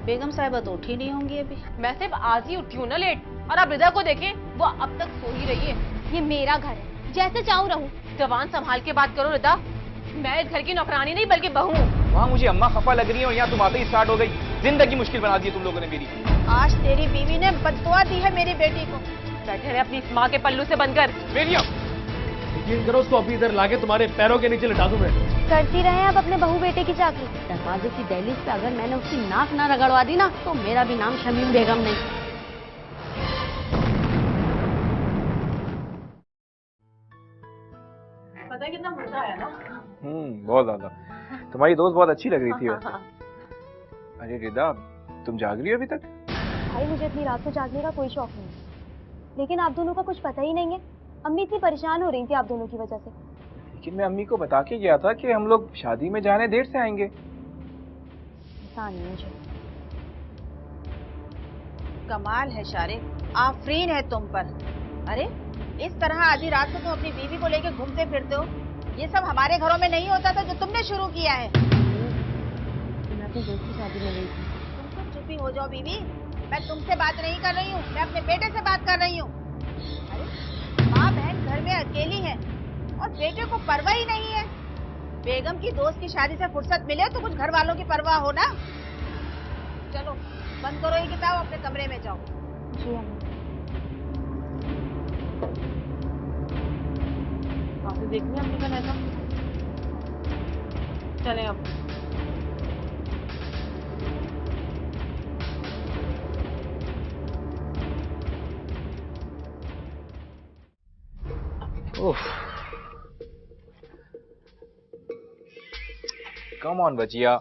बेगम साहिबा तो उठी नहीं होंगी अभी। मैं सिर्फ आज ही उठी हूँ ना लेट, और आप रिदा को देखें, वो अब तक सो ही रही है। ये मेरा घर है, जैसे चाहूँ रहूँ। जवान संभाल के बात करो रिदा, मैं इस घर की नौकरानी नहीं बल्कि बहू हूँ। वहाँ मुझे अम्मा खफा लग रही है और यहाँ तुम आते ही स्टार्ट हो गई। जिंदगी मुश्किल बना दी तुम लोगों ने मेरी। आज तेरी बीवी ने बददुआ दी है मेरी बेटी को। बैठे रहे अपनी इस माँ के पल्लू से बनकर। यकीन करो उसको अभी इधर लाके तुम्हारे पैरों के नीचे लिटा दूं मैं। करती रहे आप अपने बहू बेटे की चाकरी। दरवाजे की दहलीज पे अगर मैंने उसकी नाक ना रगड़वा दी ना, तो मेरा भी नाम शमीम बेगम नहीं। पता है कितना मजा आया ना? बहुत ज्यादा। तुम्हारी दोस्त बहुत अच्छी लग रही थी वैसे। अरे रिदा, तुम जाग रही हो अभी तक? भाई मुझे इतनी रात को जागने का कोई शौक नहीं, लेकिन आप दोनों का कुछ पता ही नहीं है। अम्मी इतनी परेशान हो रही थी आप दोनों की वजह से। लेकिन मैं अम्मी को बता के गया था कि हम लोग शादी में जाने देर से आएंगे। पता नहीं मुझे। कमाल है शारिक, आफरीन है तुम पर। अरे इस तरह आधी रात को तुम अपनी बीवी को लेकर घूमते फिरते हो। ये सब हमारे घरों में नहीं होता था जो तुमने शुरू किया है। मैं अपनी दोस्त की शादी में गई थी। तुम तो चुप ही हो जाओ बीवी। मैं तुमसे बात नहीं कर रही हूँ, मैं अपने बेटे से बात कर रही हूँ। अरे माँ बहन घर में अकेली है और बेटे को परवाह ही नहीं है। बेगम की दोस्त की शादी से फुर्सत मिले तो कुछ घर वालों की परवाह हो ना। चलो बंद करो ये किताब, अपने कमरे में जाओ। जी अम्मी। वापस देखनी अपनी का ऐसा। चले अब। कम ऑन बचिया,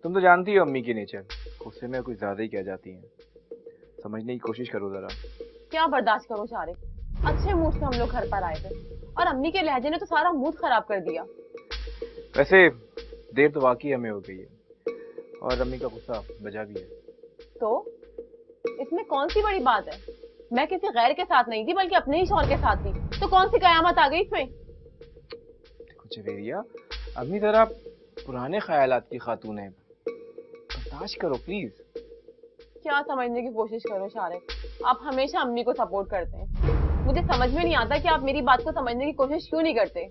तुम तो जानती हो अम्मी की नेचर, गुस्से में कुछ ज्यादा ही कह जाती हैं। समझने की कोशिश करो जरा। क्या बर्दाश्त करो शारिक, अच्छे मूड से हम लोग घर पर आए थे और अम्मी के लहजे ने तो सारा मूड खराब कर दिया। वैसे देर तो वाकई हमें हो गई है और अम्मी का गुस्सा बजा भी है। तो इसमें कौन सी बड़ी बात है? मैं किसी गैर के साथ नहीं थी बल्कि अपने ही शौहर के साथ थी, तो कौन सी कयामत आ गई इसमें? देखो जवेरिया, अम्मी जरा पुराने ख्यालात की खातून है, बर्दाश्त करो प्लीज। क्या समझने की कोशिश करो शारिक, आप हमेशा अम्मी को सपोर्ट करते हैं। मुझे समझ में नहीं आता कि आप मेरी बात को समझने की कोशिश क्यों नहीं करते।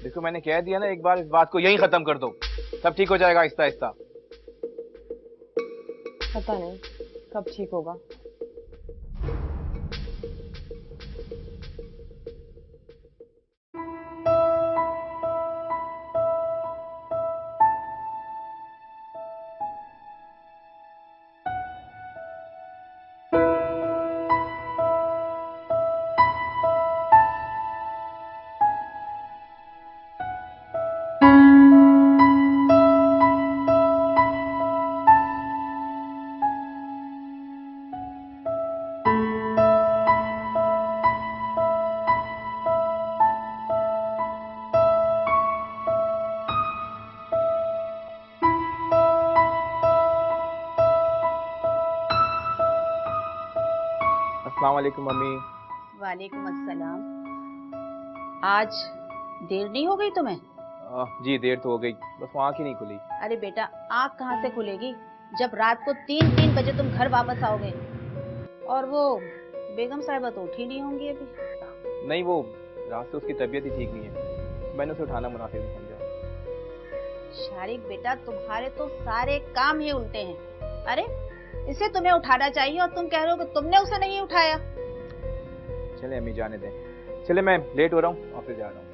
देखो मैंने कह दिया ना, एक बार इस बात को यहीं खत्म कर दो, सब ठीक हो जाएगा आहिस्ता आहिस्ता। पता नहीं कब ठीक होगा। अस्सलाम वालेकुम मम्मी। वालेकुम अस्सलाम। आज देर नहीं हो गई तुम्हें? जी देर तो हो गई, बस वो आँख ही नहीं खुली। अरे बेटा आँख कहाँ से खुलेगी जब रात को 3-3 बजे तुम घर वापस आओगे। और वो बेगम साहिबा तो उठी नहीं होंगी अभी। नहीं, वो रात से उसकी तबीयत ही ठीक नहीं है, मैंने उसे उठाना मुनासिब नहीं समझा। शारिक बेटा तुम्हारे तो सारे काम ही उल्टे हैं। अरे इसे तुम्हें उठाना चाहिए और तुम कह रहे हो कि तुमने उसे नहीं उठाया। चले अम्मी जाने दें, चले मैं लेट हो रहा हूँ, ऑफिस जा रहा हूँ।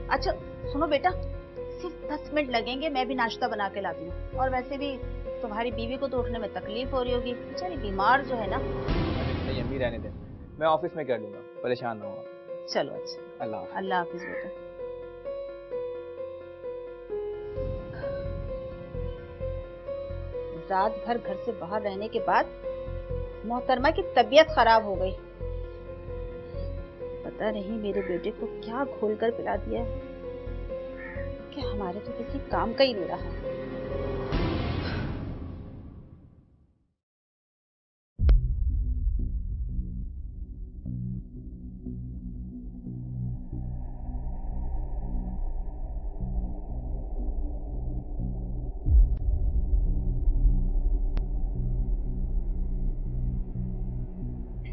अच्छा सुनो बेटा, सिर्फ 10 मिनट लगेंगे, मैं भी नाश्ता बना के लाती हूँ। और वैसे भी तुम्हारी बीवी को तो उठने में तकलीफ हो रही होगी, बेचारी बीमार जो है ना। नहीं अम्मी रहने दें, मैं ऑफिस में कर लूंगा, परेशान ना हो आप। चलो अच्छा, अल्लाह हाफ़िज़। अल्लाह हाफिज बेटा। रात भर घर से बाहर रहने के बाद मोहतरमा की तबीयत खराब हो गई। पता नहीं मेरे बेटे को क्या घोल कर पिला दिया है कि हमारे तो किसी काम का ही नहीं रहा।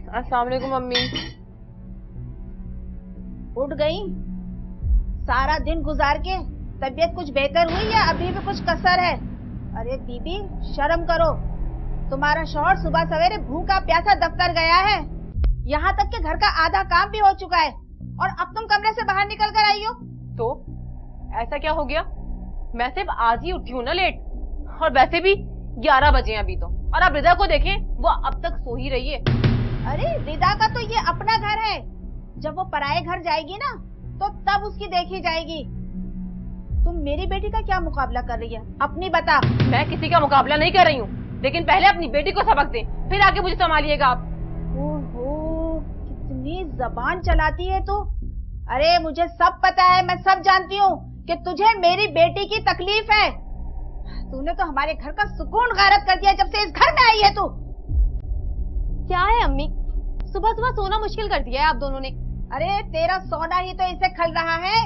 अस्सलाम वालेकुम मम्मी। उठ गई? सारा दिन गुजार के तबीयत कुछ बेहतर हुई या अभी भी कुछ कसर है? अरे बीबी शर्म करो, तुम्हारा शौहर सुबह सवेरे भूखा प्यासा दफ्तर गया है, यहाँ तक कि घर का आधा काम भी हो चुका है और अब तुम कमरे से बाहर निकल कर आई हो। तो ऐसा क्या हो गया? मैं सिर्फ आज ही उठी हूँ ना लेट, और वैसे भी 11 बजे हैं अभी तो। और आप रिदा को देखें, वो अब तक सो ही रही है। अरे रिदा का तो ये अपना घर है, जब वो पराये घर जाएगी ना तो तब उसकी देखी जाएगी। तुम मेरी बेटी का क्या मुकाबला कर रही है, अपनी बता। मैं किसी का मुकाबला नहीं कर रही हूँ, लेकिन पहले अपनी बेटी को सबक दें, फिर आके मुझे संभालिएगा आप। ओहो, कितनी जबान चलाती है तू। अरे मुझे सब पता है, मैं सब जानती हूँ कि तुझे मेरी बेटी की तकलीफ है। तूने तो हमारे घर का सुकून गायब कर दिया जब से इस घर में आई है तू। क्या है अम्मी, सुबह सुबह सोना मुश्किल कर दिया है आप दोनों ने। अरे तेरा सोना ही तो इसे खल रहा है।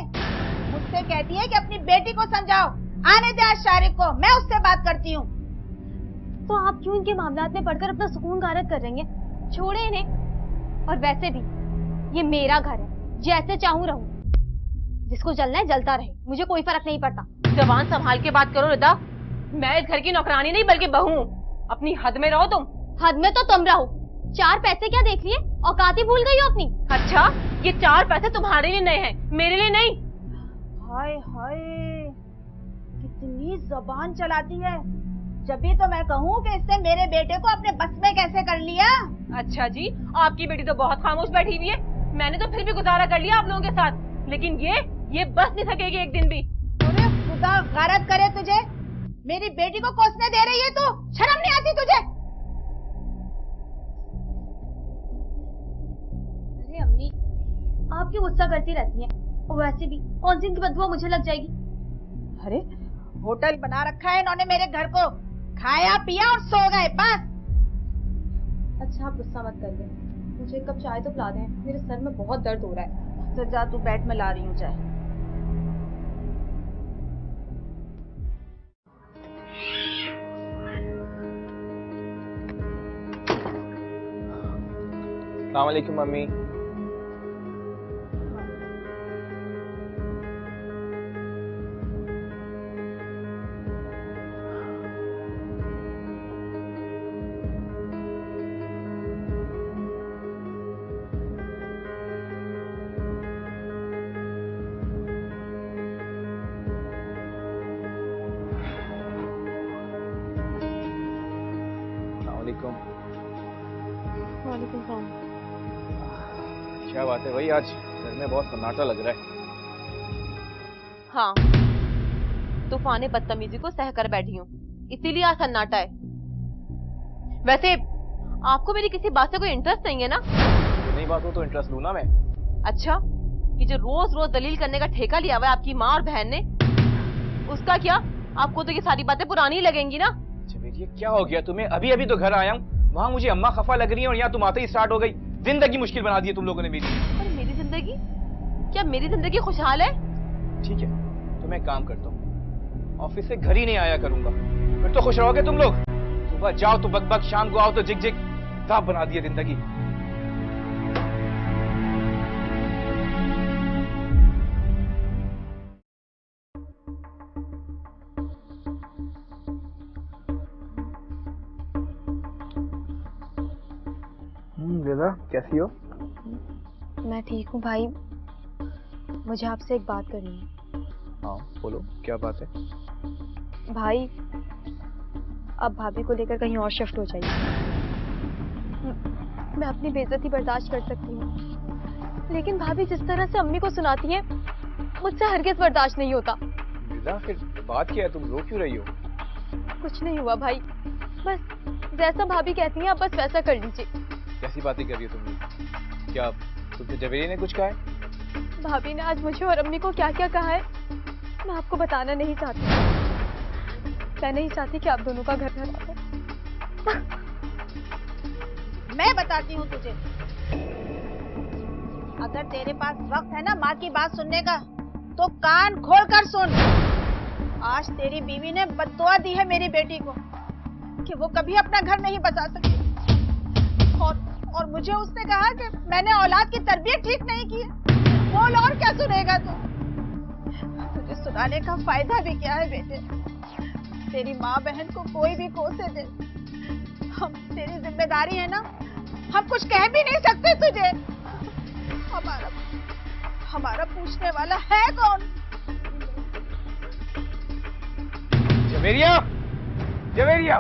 मुझसे कहती है कि अपनी बेटी को समझाओ, आने दे आज शारिक को, मैं उससे बात करती हूँ। तो आप क्यों इनके मामलात में पड़कर अपना सुकून गारत कर रही हैं? छोड़े इन्हें। और वैसे भी ये मेरा घर है, जैसे चाहूँ रहूं। जिसको जलना है जलता रहे, मुझे कोई फर्क नहीं पड़ता। जबान संभाल के बात करो रिदा, मैं इस घर की नौकरानी नहीं बल्कि बहू हूँ। अपनी हद में रहो तुम। हद में तो तुम रहो, 4 पैसे क्या देख लिए, औकात ही भूल गई हो अपनी। अच्छा, ये 4 पैसे तुम्हारे लिए नए हैं, मेरे लिए नहीं। हाय हाय, कितनी जबान चलाती है। जब भी तो मैं कहूँ कि इसने मेरे बेटे को अपने बस में कैसे कर लिया। अच्छा जी, आपकी बेटी तो बहुत खामोश बैठी हुई है, मैंने तो फिर भी गुजारा कर लिया आप लोगों के साथ, लेकिन ये बस नहीं सकेगी एक दिन भी। अरे खुदा गारत करे तुझे, मेरी बेटी को कोसने दे रही है तू, शर्म नहीं आती तुझे? अरे अम्मी, आप क्यों गुस्सा करती रहती हैं? और वैसे भी कौन सी इनकी बदबू मुझे लग जाएगी? अरे होटल बना रखा है इन्होंने मेरे घर को, खाया पिया और सो गए बस। अच्छा आप गुस्सा मत करिए, मुझे एक कप चाय तो पिला दें, मेरे सर में बहुत दर्द हो रहा है। तो जा, तू बेड में ला रही हूँ चाय। अस्सलाम वालेकुम मम्मी। वालेकुम सलाम। क्या बात है भाई, आज घर में बहुत सन्नाटा लग रहा है। हाँ, तूफान बदतमीजी को सह कर बैठी हूँ, इसीलिए आज सन्नाटा है। वैसे आपको मेरी किसी बात से कोई इंटरेस्ट नहीं है ना? नई बात हो तो इंटरेस्ट लूँ ना मैं। अच्छा, ये जो रोज रोज दलील करने का ठेका लिया हुआ है आपकी माँ और बहन ने, उसका क्या? आपको तो ये सारी बातें पुरानी ही लगेंगी ना? ये क्या हो गया तुम्हें? अभी अभी तो घर आया हूँ, वहाँ मुझे अम्मा खफा लग रही है और यहाँ तुम आते ही स्टार्ट हो गई। जिंदगी मुश्किल बना दी है तुम लोगों ने मेरी। पर मेरी जिंदगी? क्या मेरी जिंदगी खुशहाल है? ठीक है, तो मैं काम करता हूँ, ऑफिस से घर ही नहीं आया करूंगा, फिर तो खुश रहोगे तुम लोग। सुबह जाओ तो बकबक, शाम को आओ तो जिग जिग, साफ बना दी है जिंदगी। रिदा कैसी हो? मैं ठीक हूँ भाई, मुझे आपसे एक बात करनी है। हाँ बोलो, क्या बात है? भाई अब भाभी को लेकर कहीं और शिफ्ट हो जाइए। मैं अपनी बेइज्जती बर्दाश्त कर सकती हूँ, लेकिन भाभी जिस तरह से अम्मी को सुनाती है, मुझसे हरगिज़ बर्दाश्त नहीं होता। रिदा फिर बात क्या है, तुम रो क्यों रही हो? कुछ नहीं हुआ भाई, बस जैसा भाभी कहती हैं आप बस वैसा कर लीजिए। कैसी बातें कर रही हो तुम? क्या तुमसे जवेरी ने कुछ कहा है? भाभी ने आज मुझे और अम्मी को क्या क्या कहा है मैं आपको बताना नहीं चाहती। मैं नहीं चाहती कि आप दोनों का घर खराब हो। मैं बताती हूँ तुझे, अगर तेरे पास वक्त है ना माँ की बात सुनने का, तो कान खोल कर सुन। आज तेरी बीवी ने बद्दुआ दी है मेरी बेटी को कि वो कभी अपना घर नहीं बचा सकती, और मुझे उसने कहा कि मैंने औलाद की तरबियत ठीक नहीं की है। बोल और क्या सुनेगा तू? तुझे सुनाने का फायदा भी क्या है बेटे? तेरी माँ बहन को कोई भी कोसे दे, हम तेरी जिम्मेदारी है ना, हम कुछ कह भी नहीं सकते तुझे। हमारा पूछने वाला है कौन? जवेरिया, जवेरिया।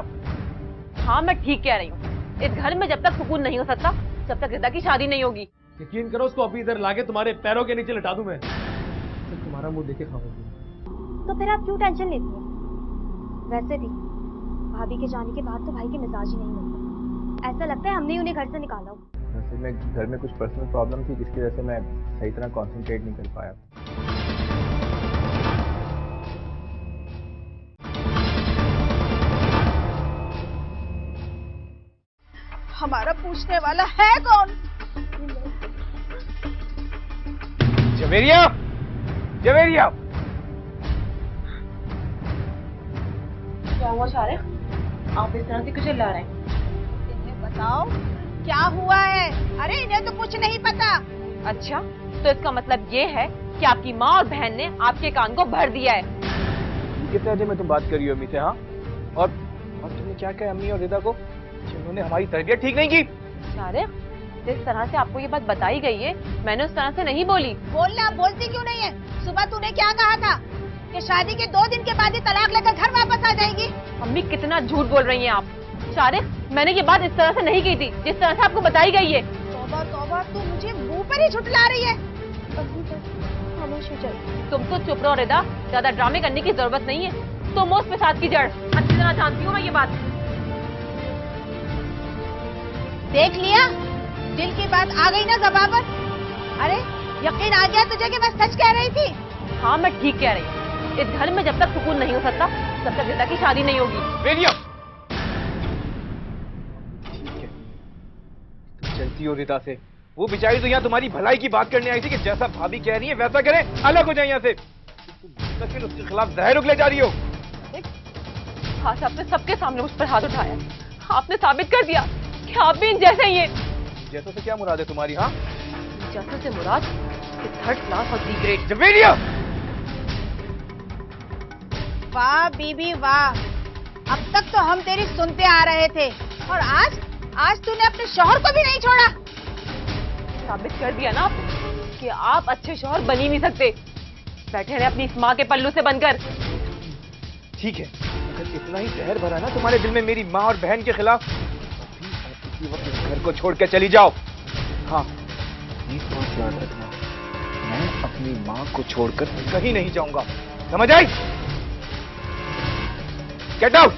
हाँ मैं ठीक कह रही हूँ। इस घर में जब तक सुकून नहीं हो सकता, जब तक रिदा की शादी नहीं होगी। यकीन करो, उसको अभी इधर लाके तुम्हारे पैरों के नीचे लटा दूं मैं, सिर्फ तुम्हारा मुंह देखे खाऊंगी। तो फिर आप क्यों टेंशन लेती हैं? वैसे भी भाभी के जाने के बाद तो भाई के मिजाज ही नहीं मिलते। ऐसा लगता है हमने उन्हें घर से निकाला हो। वैसे मैं घर में कुछ पर्सनल प्रॉब्लम थी जिसकी वजह से मैं सही तरह कंसंट्रेट नहीं कर पाया। हमारा पूछने वाला है कौन? जवेरिया, जवेरिया। क्या हुआ शारिक? आप इस तरह से क्यों चिल्ला रहे हैं? इन्हें बताओ क्या हुआ है? अरे इन्हें तो कुछ नहीं पता। अच्छा, तो इसका मतलब ये है कि आपकी माँ और बहन ने आपके कान को भर दिया है। कितने अर्जे में तुम बात कर रही हो अम्मी से? हाँ, और तुमने क्या कहा अम्मी और रिदा को? उन्होंने हमारी तरबियत ठीक नहीं की। शारिक, जिस तरह से आपको ये बात बताई गई है, मैंने उस तरह से नहीं बोली। बोलना, बोलती क्यों नहीं है? सुबह तूने क्या कहा था कि शादी के 2 दिन के बाद ही तलाक लेकर घर वापस आ जाएगी? अम्मी कितना झूठ बोल रही हैं आप। शारिक, मैंने ये बात इस तरह से नहीं की थी जिस तरह से आपको बताई गई है। तौबा तौबा, तू मुझे मुंह पर ही झुठला रही है। तुम तो चुप रहो रिदा, ज्यादा ड्रामे करने की जरूरत नहीं है। तुम उस फिसाद की जड़ अच्छी तरह जानती हूँ मैं ये बात। देख लिया, दिल की बात आ गई ना ज़बान पर। अरे यकीन आ गया तुझे कि मैं सच कह रही थी? हाँ मैं ठीक कह रही हूँ। इस घर में जब तक सुकून नहीं हो सकता, तब तक रिदा की शादी नहीं होगी। जवेरिया, ठीक है, तुम चलती हो रिदा से। वो बेचारी तो यहाँ तुम्हारी भलाई की बात करने आई थी कि जैसा भाभी कह रही है वैसा करें, अलग हो जाए यहाँ से। तुम उसके खिलाफ जहर उगले जा रही हो। आज आपने सबके सामने मुझ पर हाथ उठाया। आपने साबित कर दिया कि आप भी इन जैसे ही हैं। जैसों से क्या मुराद है तुम्हारी? हाँ, जैसे से मुराद थर्ड क्लास और डी ग्रेड। जवेरिया, वाह बीबी वाह, अब तक तो हम तेरी सुनते आ रहे थे और आज तूने अपने शौहर को भी नहीं छोड़ा। साबित कर दिया ना आपने कि आप अच्छे शौहर बन ही नहीं सकते। बैठे रहे अपनी इस माँ के पल्लू से बनकर। ठीक है, अगर इतना ही जहर भरा ना तुम्हारे दिल में मेरी माँ और बहन के खिलाफ, इसी वक्त इस घर को छोड़ के चली जाओ। हाँ, एक बात याद रखना, मैं अपनी माँ को छोड़कर कहीं नहीं जाऊंगा, समझ आई? Get out.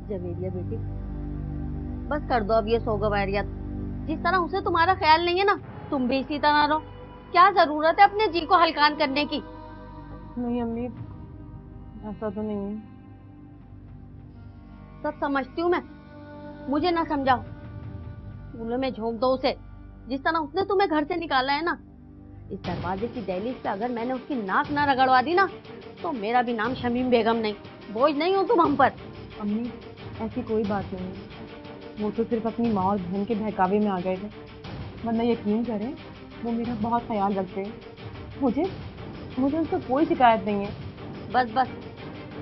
जवेरिया बेटी, बस कर दो अब ये सोगवारियत। जिस तरह उसे तुम्हारा ख्याल नहीं है ना, तुम भी इसी तरह रहो। क्या जरूरत है अपने जी को हल्कान करने की? नहीं अम्मी, ऐसा तो नहीं है। सब समझती हूँ मैं, मुझे ना समझाओ। चूल्हे में झोंक दो उसे। जिस तरह उसने तुम्हें घर से निकाला है ना, इस दरवाजे की दहलीज पे अगर मैंने उसकी नाक ना रगड़वा दी ना, तो मेरा भी नाम शमीम बेगम नहीं। बोझ नहीं हो तुम हम पर। अम्मी ऐसी कोई बात नहीं है, वो तो सिर्फ अपनी माँ और बहन के बहकावे में आ गए थे, वरना यकीन करें वो मेरा बहुत ख्याल रखते हैं। मुझे उनसे कोई शिकायत नहीं है। बस बस,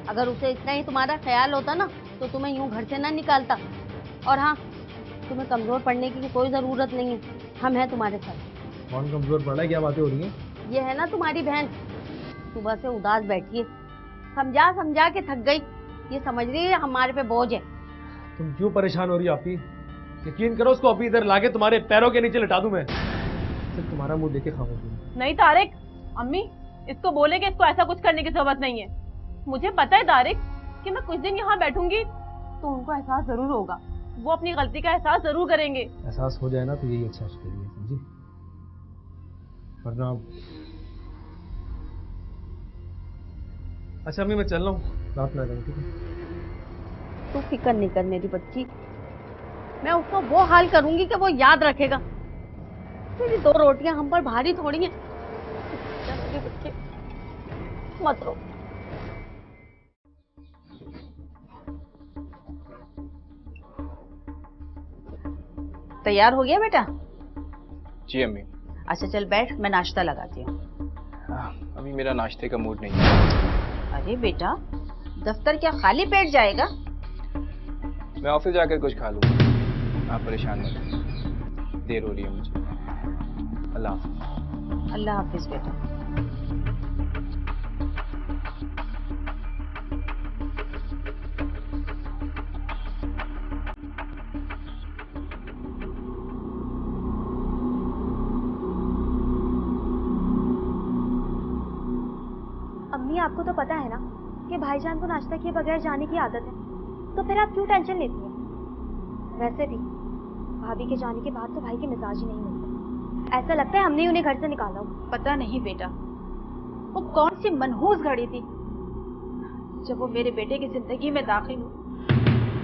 अगर उसे इतना ही तुम्हारा ख्याल होता ना, तो तुम्हें यूं घर से ना निकालता। और हाँ, तुम्हें कमजोर पड़ने की कोई जरूरत नहीं है, हम हैं तुम्हारे साथ। कौन कमजोर पड़ा है? क्या बातें हो रही हैं? ये है ना तुम्हारी बहन, सुबह से उदास बैठी है, समझा समझा के थक गई। ये समझ रही है हमारे पे बोझ है। तुम क्यों परेशान हो रही हो आपी? यकीन करो, उसको अभी इधर लाके तुम्हारे पैरों के नीचे लटा दूं मैं, सिर्फ तुम्हारा मुंह देखे खाऊंगी। नहीं तारिक, अम्मी इसको बोले कि इसको ऐसा कुछ करने की जरूरत नहीं है। मुझे पता है तारिक कि मैं कुछ दिन यहाँ बैठूंगी तो उनको एहसास जरूर होगा वो अपनी गलती का एहसास जरूर करेंगे। एहसास हो जाए ना तो यही अच्छा उसके लिए, समझी? वरना अच्छा अम्मी मैं चल रहा हूँ, रात में आ जाऊँ, ठीक है? तू फिक्र नहीं कर मेरी बच्ची, मैं उसको वो हाल करूंगी कि वो याद रखेगा। मेरी 2 रोटियां हम पर भारी थोड़ी हैं। जा मेरे बच्चे, मत रो। तैयार हो गया बेटा? जी अम्मी। अच्छा चल बैठ, मैं नाश्ता लगाती हूँ। अभी मेरा नाश्ते का मूड नहीं है। अरे बेटा, दफ्तर क्या खाली पेट जाएगा? मैं ऑफिस जाकर कुछ खा लूँगा, आप परेशान मत होइए, देर हो रही है मुझे। अल्लाह हाफ़िज़। अल्लाह हाफिज बेटा। अम्मी आपको तो पता है ना कि भाईजान को नाश्ता किए बगैर जाने की आदत है, तो फिर आप क्यों टेंशन लेती हैं? वैसे भी भाभी के जाने के बाद तो भाई के मिजाज ही नहीं मिलते। ऐसा लगता है हमने ही उन्हें घर से निकाला हो। पता नहीं बेटा, वो कौन सी मनहूस घड़ी थी जब वो मेरे बेटे की जिंदगी में दाखिल हुई।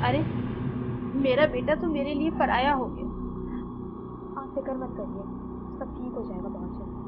अरे मेरा बेटा तो मेरे लिए पराया हो गया। आप फिक्र मत करिए, सब ठीक हो जाएगा बहुत जल्द।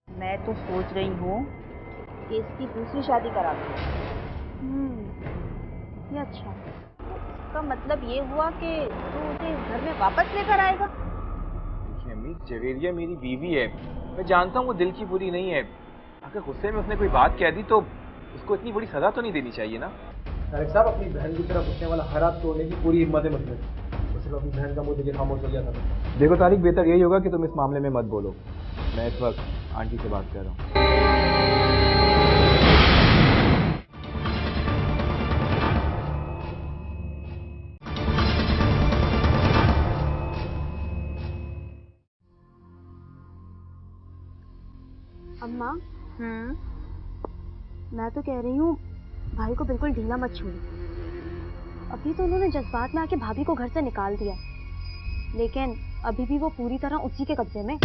मैं तो सोच रही हूँ कि इसकी दूसरी शादी करा दूँ। ये अच्छा। इसका मतलब ये हुआ कि तू उसे इस घर में वापस लेकर आएगा। देखिए अम्मी, जवेरिया मेरी बीवी है, मैं जानता हूँ वो दिल की बुरी नहीं है। अगर गुस्से में उसने कोई बात कह दी तो उसको इतनी बड़ी सजा तो नहीं देनी चाहिए ना। तारिक साहब, अपनी बहन की तरफ उठने वाला हर हाथ तोड़ने की पूरी हिम्मत है मुझमें। तो सिर्फ अपनी बहन का मुंह देखिए खामोश हो गया था। देखो तारिक, बेहतर यही होगा कि तुम इस मामले में मत बोलो। मैं इस वक्त आंटी से बात कर रहा हूँ। अम्मा, मैं तो कह रही हूँ भाई को बिल्कुल ढीला मत छोड़ो। अभी तो उन्होंने जज्बात में आके भाभी को घर से निकाल दिया, लेकिन अभी भी वो पूरी तरह उसी के कब्जे में।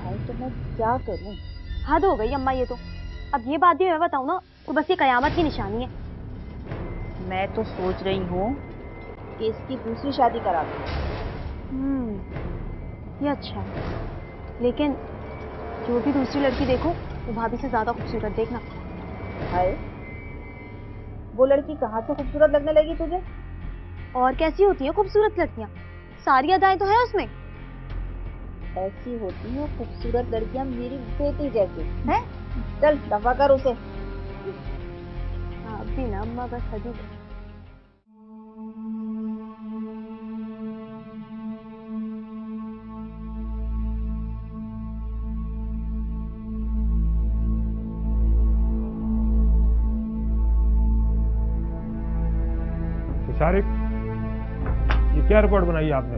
भाई तो मैं क्या करूँ? हद हो गई अम्मा ये तो। अब ये बात भी मैं बताऊँ ना तो बस ये कयामत की निशानी है। मैं तो सोच रही हूँ कि इसकी दूसरी शादी करा दूँ। ये अच्छा है, लेकिन जो भी दूसरी लड़की देखो वो भाभी से ज्यादा खूबसूरत देखना। हाय, वो लड़की कहाँ से खूबसूरत लगने लगी तुझे? और कैसी होती है खूबसूरत लड़कियां? सारी अदाएं तो है उसमें। ऐसी होती हैं खूबसूरत लड़कियां मेरी बेटी जैसी हैं। चल दफा कर उसे। हाँ अभी ना अम्मा बस हदी। शारिक, ये क्या रिपोर्ट बनाई है आपने?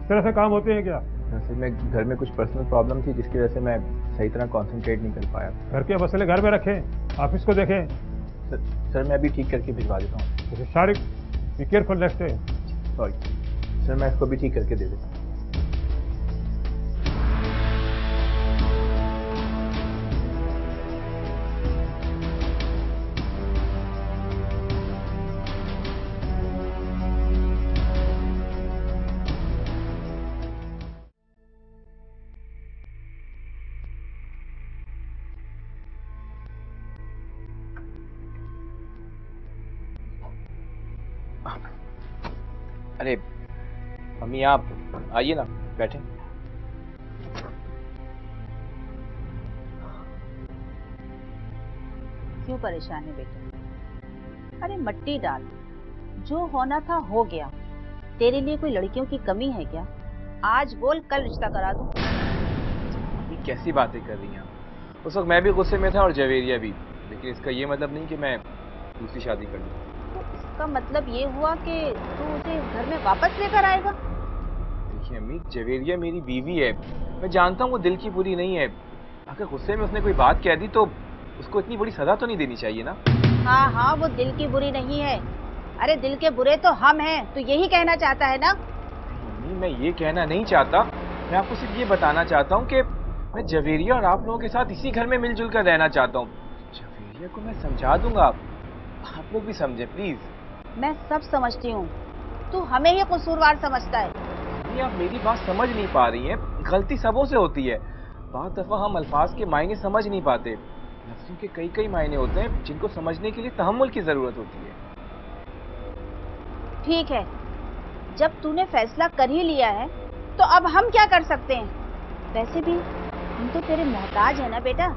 इस तरह से काम होते हैं क्या? वैसे मैं घर में कुछ पर्सनल प्रॉब्लम थी जिसकी वजह से मैं सही तरह कंसंट्रेट नहीं कर पाया। घर के मसले घर में रखें, ऑफिस को देखें। सर मैं अभी ठीक करके भिजवा देता हूँ। Shariq, be careful next day. Sorry sir, मैं इसको भी ठीक करके दे देता हूँ। अरे मम्मी, आप आइए ना, बैठे। क्यों परेशान है बेटा? अरे मट्टी डाल, जो होना था हो गया। तेरे लिए कोई लड़कियों की कमी है क्या? आज बोल, कल रिश्ता करा दूं। ये कैसी बातें कर रही हैं आप? उस वक्त मैं भी गुस्से में था और जवेरिया भी, लेकिन इसका ये मतलब नहीं कि मैं दूसरी शादी कर लूँ। तो इसका मतलब ये हुआ कि तू उसे इस घर में वापस लेकर आएगा? देखिए अम्मी, जवेरिया मेरी बीवी है। मैं जानता हूँ वो दिल की बुरी नहीं है। अगर गुस्से में उसने कोई बात कह दी तो उसको इतनी बड़ी सजा तो नहीं देनी चाहिए ना। हाँ हाँ, वो दिल की बुरी नहीं है। अरे दिल के बुरे तो हम हैं। तू यही कहना चाहता है ना? मम्मी, मैं ये कहना नहीं चाहता। मैं आपको सिर्फ ये बताना चाहता हूँ कि मैं जवेरिया और आप लोगों के साथ इसी घर में मिलजुल कर रहना चाहता हूँ। जवेरिया को मैं समझा दूंगा, आप लोग भी समझे प्लीज। मैं सब समझती हूँ, तू हमें ही कसूरवार समझता है। नहीं, आप मेरी बात समझ नहीं पा रही हैं। गलती सबों से होती है। बहुत दफा हम अल्फाज के मायने समझ नहीं पाते। लफ्जों के कई कई मायने होते हैं जिनको समझने के लिए तहम्मुल की जरूरत होती है। ठीक है, जब तूने फैसला कर ही लिया है तो अब हम क्या कर सकते हैं? वैसे भी हम तो तेरे मोहताज है ना बेटा।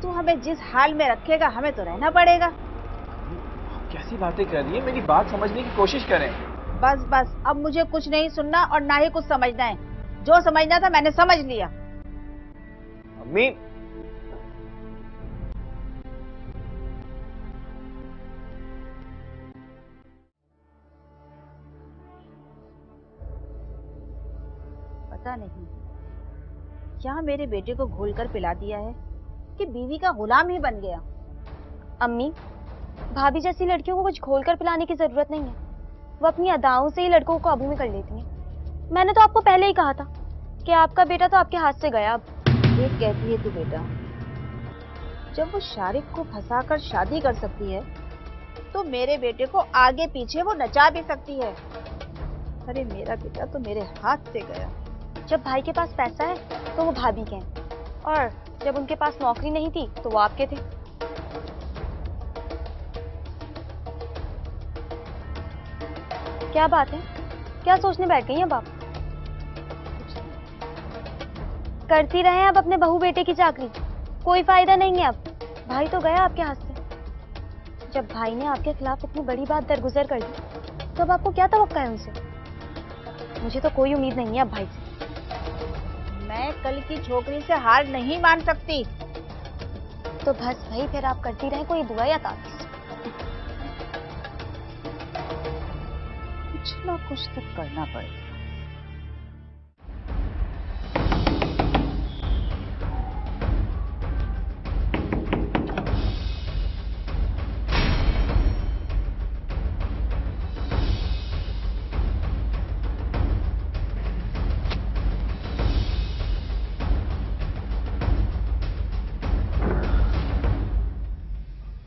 तू हमें जिस हाल में रखेगा हमें तो रहना पड़ेगा। आप कैसी बातें कर रही हैं? मेरी बात समझने की कोशिश करें। बस बस, अब मुझे कुछ नहीं सुनना और ना ही कुछ समझना है। जो समझना था मैंने समझ लिया। अम्मी, पता नहीं क्या मेरे बेटे को घोलकर पिला दिया है कि बीवी का गुलाम ही बन गया। अम्मी, भाभी जैसी लड़कियों को कुछ घोल कर पिलाने की जरूरत नहीं है। वो अपनी अदाओं से ही लड़कों को काबू में कर लेती हैं। मैंने तो आपको पहले ही कहा था कि आपका बेटा तो आपके हाथ से गया। अब ठीक कहती है तू बेटा। जब वो शारिक को फंसाकर शादी कर सकती है तो मेरे बेटे को आगे पीछे वो नचा भी सकती है। अरे मेरा बेटा तो मेरे हाथ से गया। जब भाई के पास पैसा है तो वो भाभी के हैं, और जब उनके पास नौकरी नहीं थी तो वो आपके थे। क्या बात है, क्या सोचने बैठ गई अब आप? करती रहे अब अपने बहू बेटे की चाकरी, कोई फायदा नहीं है। अब भाई तो गया आपके हाथ से। जब भाई ने आपके खिलाफ इतनी बड़ी बात दरगुजर कर दी तो अब आपको क्या तवक्का है उनसे? मुझे तो कोई उम्मीद नहीं है अब भाई से। मैं कल की छोकरी से हार नहीं मान सकती। तो बस भाई, फिर आप करती रहे कोई दुआ या ताबीज़। कुछ ना कुछ तो करना पड़ेगा।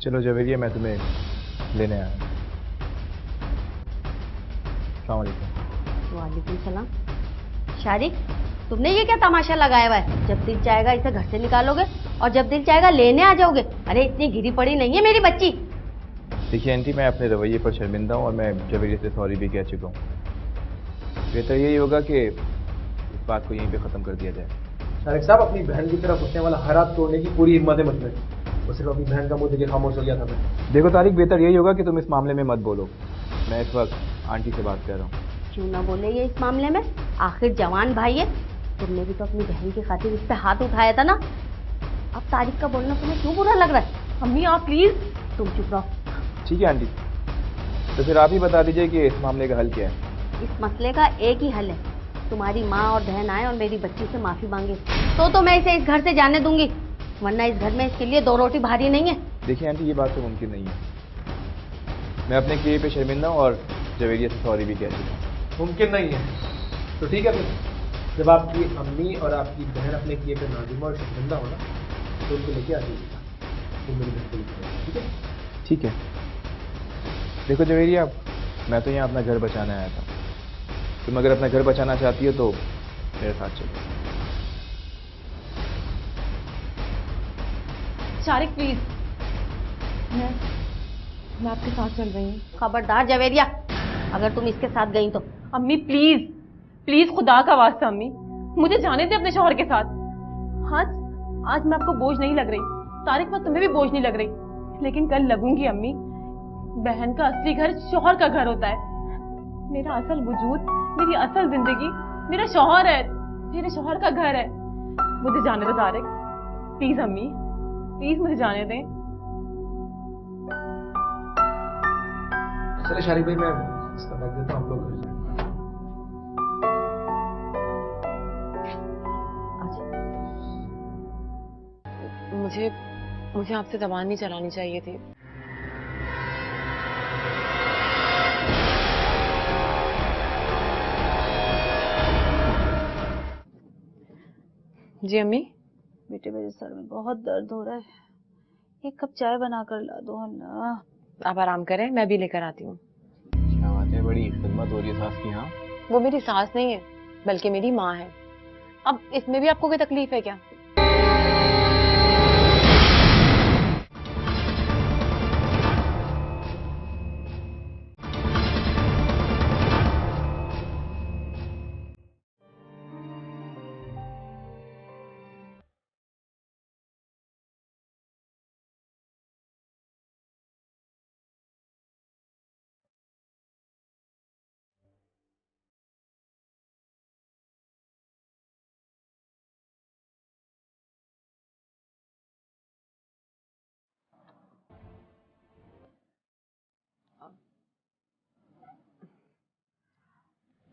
चलो जवेरिया, मैं तुम्हें लेने आया हूँ। अस्सलाम वालेकुम। वालेकुम सलाम। शारिक, तुमने ये क्या तमाशा लगाया हुआ है? जब दिल चाहेगा इसे घर से निकालोगे और जब दिल चाहेगा लेने आ जाओगे। अरे इतनी गिरी पड़ी नहीं है मेरी बच्ची। देखिए आंटी, मैं अपने रवैये पर शर्मिंदा हूँ और मैं जवेरिया से सॉरी भी कह चुका हूँ। बेहतर यही होगा कि इस बात को यहीं पे ख़त्म कर दिया जाए। शारिक साहब, अपनी बहन की तरफ उठने वाला हर हाथ तोड़ने की पूरी हिम्मत है मुझमें। वो सिर्फ अपनी बहन का मुंह देखे खामोश हो गया था मैं। देखो तारिक, बेहतर यही होगा कि तुम इस मामले में मत बोलो। मैं इस वक्त आंटी से बात कर रहा हूँ। क्यों ना बोले ये इस मामले में? आखिर जवान भाई है। तुमने भी तो अपनी बहन की खातिर इस पे हाथ उठाया था ना। अब तारिक का बोलना तुम्हें क्यों बुरा लग रहा है? अम्मी आप प्लीज। तुम चुप रहो। ठीक है आंटी, तो फिर आप ही बता दीजिए कि इस मामले का हल क्या है। इस मसले का एक ही हल है। तुम्हारी माँ और बहन आए और मेरी बच्ची से माफी मांगे तो मैं इसे इस घर से जाने दूंगी, वरना इस घर में इसके लिए 2 रोटी भारी नहीं है। देखिए आंटी, ये बात तो मुमकिन नहीं है। मैं अपने किए पे शर्मिंदा हूँ और जवेरिया से सॉरी भी कह चुका हूँ। मुमकिन नहीं है तो ठीक है, फिर जब आपकी अम्मी और आपकी बहन अपने किए पे नाज़िमा और शर्मिंदा हो ना, तो उनको लेके आ जाइएगा। तो मेरी बहन को लेके, ठीक है? ठीक है। देखो जवेरिया, मैं तो यहाँ अपना घर बचाने आया था। तुम अगर अपना घर बचाना चाहती हो तो मेरे साथ चलो। शारिक प्लीज, मैं आपके साथ चल रही हूँ। खबरदार जवेरिया, अगर तुम इसके साथ गई तो। अम्मी प्लीज, प्लीज खुदा का वास्ता अम्मी, मुझे जाने दे अपने शौहर के साथ। आज मैं आपको बोझ नहीं लग रही, तारिक पर तुम्हें भी बोझ नहीं लग रही, लेकिन कल लगूंगी अम्मी। बहन का असली घर शौहर का घर होता है। मेरा असल वजूद, मेरी असल जिंदगी मेरा शौहर है, मेरे शौहर का घर है। मुझे जाने दो तारिक, प्लीज अम्मी, प्लीज मुझे जाने दें। चले शारिक भाई, मैं इसका बैग देता हूँ, आप लोग घर जाएं। मुझे आपसे ज़बान नहीं चलानी चाहिए थी। जी अम्मी। बेटे मेरे सर में बहुत दर्द हो रहा है, एक कप चाय बना कर ला दो अल्लाह। आप आराम करें, मैं भी लेकर आती हूँ। क्या बात है, बड़ी खिदमत हो रही है सास की। हाँ, वो मेरी सास नहीं है बल्कि मेरी माँ है। अब इसमें भी आपको कोई तकलीफ है क्या?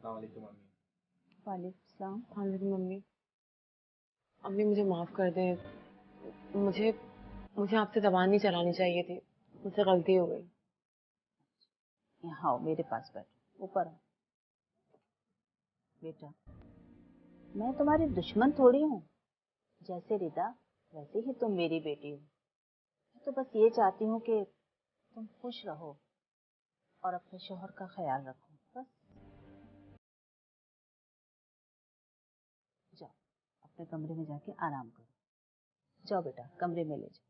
अस्सलामुअलैकुम अम्मी। वालेकुम सलाम। हाँ मेरी मम्मी। अम्मी मुझे माफ़ कर दें, मुझे आपसे ज़बान नहीं चलानी चाहिए थी, मुझसे गलती हो गई। यहाँ आओ, मेरे पास बैठो, ऊपर आओ। बेटा, मैं तुम्हारी दुश्मन थोड़ी हूँ। जैसे रिदा वैसे ही तुम मेरी बेटी हो। मैं तो बस ये चाहती हूँ कि तुम खुश रहो और अपने शौहर का ख्याल रखो, बस। जाओ अपने कमरे में जाके आराम करो। जाओ बेटा, कमरे में ले जाओ।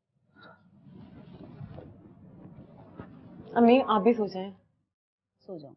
अम्मी आप भी सो जाएं। सो जाओ।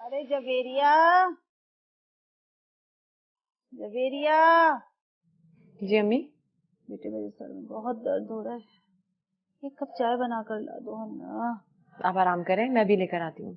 अरे जवेरिया, जवेरिया, जी अम्मी। बेटे मेरे सर में बहुत दर्द हो रहा है, एक कप चाय बना कर ला दो हम ना। आप आराम करें, मैं भी लेकर आती हूँ।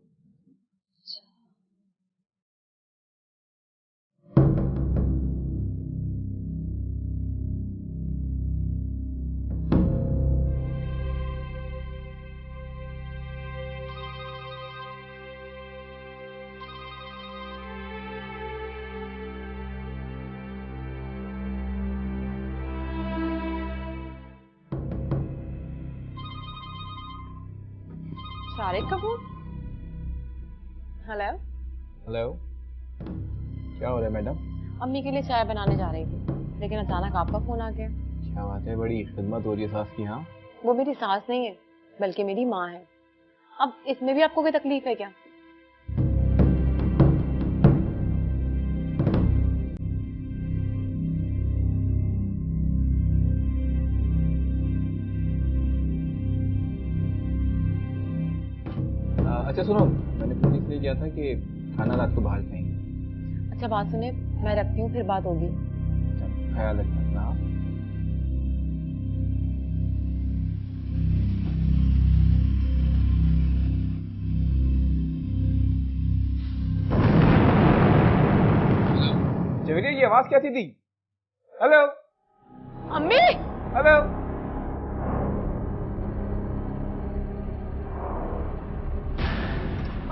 शारिक कपूर। हेलो। हेलो, क्या हो रहा है मैडम? अम्मी के लिए चाय बनाने जा रही थी, लेकिन अचानक आपका फोन आ गया। क्या बात है, बड़ी खिदमत हो रही है सास की। हाँ, वो मेरी सास नहीं है, बल्कि मेरी माँ है। अब इसमें भी आपको कोई तकलीफ है क्या? अच्छा सुनो, मैंने फोन इसलिए किया था कि खाना रात को बाहर खाएंगे। अच्छा बात सुने, मैं रखती हूँ, फिर बात होगी। चलो, ख्याल रखना अपना। हाँ? जवेरिया, ये आवाज क्या थी? हेलो अम्मी। हेलो।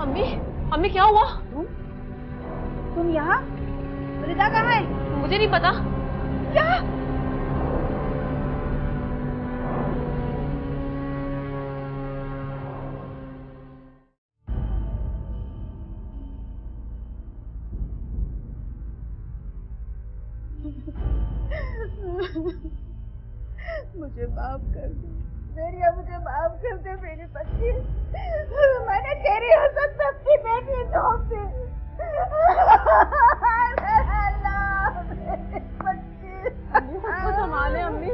अम्मी, अम्मी क्या हुआ? तुम यहाँ? रिदा कहाँ है? मुझे नहीं पता। क्या? मुझे माफ कर दे मेरिया, मुझे माफ कर दे मेरी बच्ची। मैंने तेरी हसद में अपनी बेटी झोंक दी। अल्लाह, मेरी बच्ची। खुद संभाले अम्मी।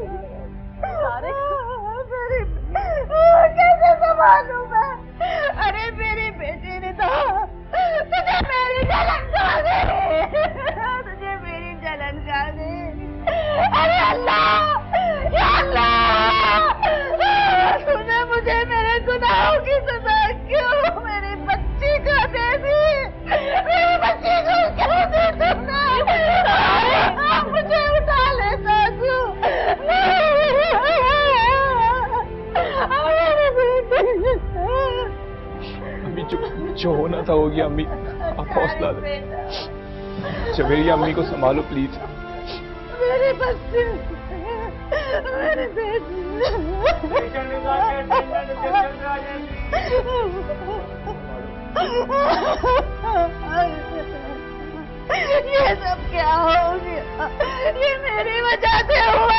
मेरी कैसे संभालूं मैं? अरे मेरी बेटी ने तो तुझे मेरी जलन खा गई, तुझे मेरी जलन खा गई। अरे अल्लाह, या अल्लाह, तूने मुझे मेरे गुनाहों की सजा क्यों मेरी बच्ची को दे दी? मेरी बच्ची को क्यों दे तुमने? मुझे उठा ले सासू। अम्मी, जो होना था हो गया। अम्मी, आप हौसला दे। जवेरिया, अम्मी को संभालो प्लीज। मेरे बच्चे, मेरे बेटी। ये सब क्या हो गया? ये मेरी वजह से हुआ।